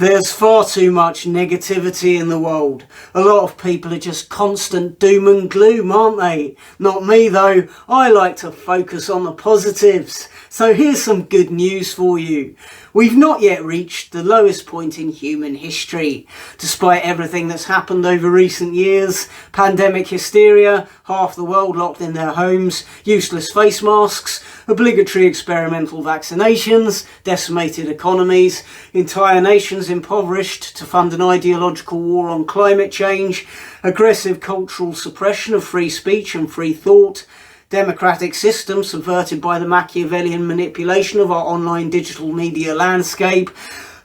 There's far too much negativity in the world. A lot of people are just constant doom and gloom, aren't they? Not me though. I like to focus on the positives. So here's some good news for you. We've not yet reached the lowest point in human history. Despite everything that's happened over recent years, pandemic hysteria, half the world locked in their homes, useless face masks, obligatory experimental vaccinations, decimated economies, entire nations impoverished to fund an ideological war on climate change, aggressive cultural suppression of free speech and free thought, democratic system subverted by the Machiavellian manipulation of our online digital media landscape.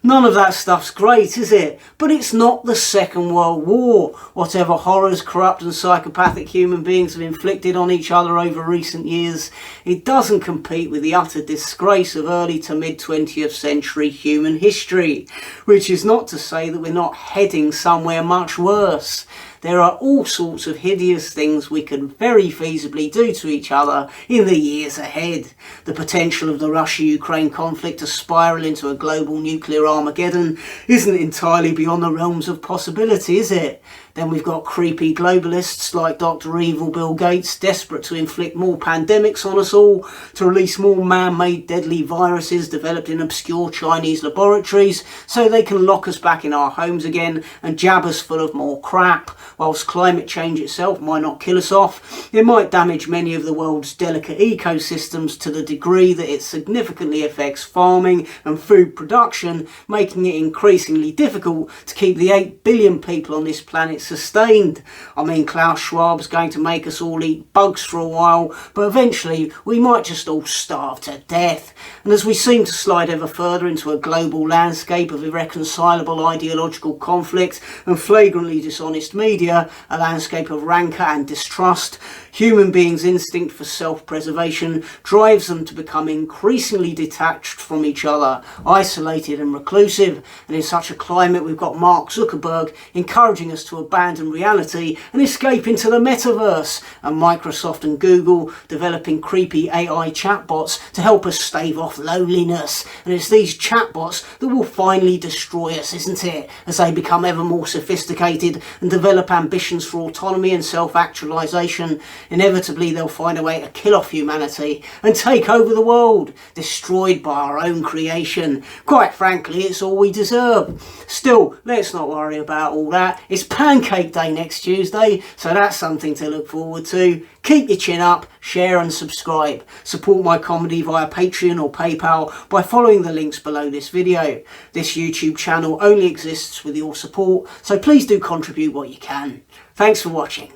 None of that stuff's great, is it? But it's not the Second World War. Whatever horrors corrupt and psychopathic human beings have inflicted on each other over recent years, it doesn't compete with the utter disgrace of early to mid-20th century human history. Which is not to say that we're not heading somewhere much worse. There are all sorts of hideous things we could very feasibly do to each other in the years ahead. The potential of the Russia-Ukraine conflict to spiral into a global nuclear Armageddon isn't entirely beyond the realms of possibility, is it? Then we've got creepy globalists like Dr. Evil Bill Gates, desperate to inflict more pandemics on us all, to release more man-made deadly viruses developed in obscure Chinese laboratories, so they can lock us back in our homes again and jab us full of more crap. Whilst climate change itself might not kill us off, it might damage many of the world's delicate ecosystems to the degree that it significantly affects farming and food production, making it increasingly difficult to keep the 8 billion people on this planet sustained. I mean, Klaus Schwab's going to make us all eat bugs for a while, but eventually we might just all starve to death. And as we seem to slide ever further into a global landscape of irreconcilable ideological conflict and flagrantly dishonest media, a landscape of rancour and distrust, human beings' instinct for self-preservation drives them to become increasingly detached from each other, isolated and reclusive. And in such a climate, we've got Mark Zuckerberg encouraging us to abandon reality and escape into the metaverse, and Microsoft and Google developing creepy AI chatbots to help us stave off loneliness. And it's these chatbots that will finally destroy us, isn't it? As they become ever more sophisticated and develop ambitions for autonomy and self-actualization, inevitably they'll find a way to kill off humanity and take over the world, destroyed by our own creation. Quite frankly, it's all we deserve. Still, let's not worry about all that. It's Pancake Day next Tuesday, so that's something to look forward to. Keep your chin up, share and subscribe. Support my comedy via Patreon or PayPal by following the links below this video. This YouTube channel only exists with your support, so please do contribute what you can. Thanks for watching.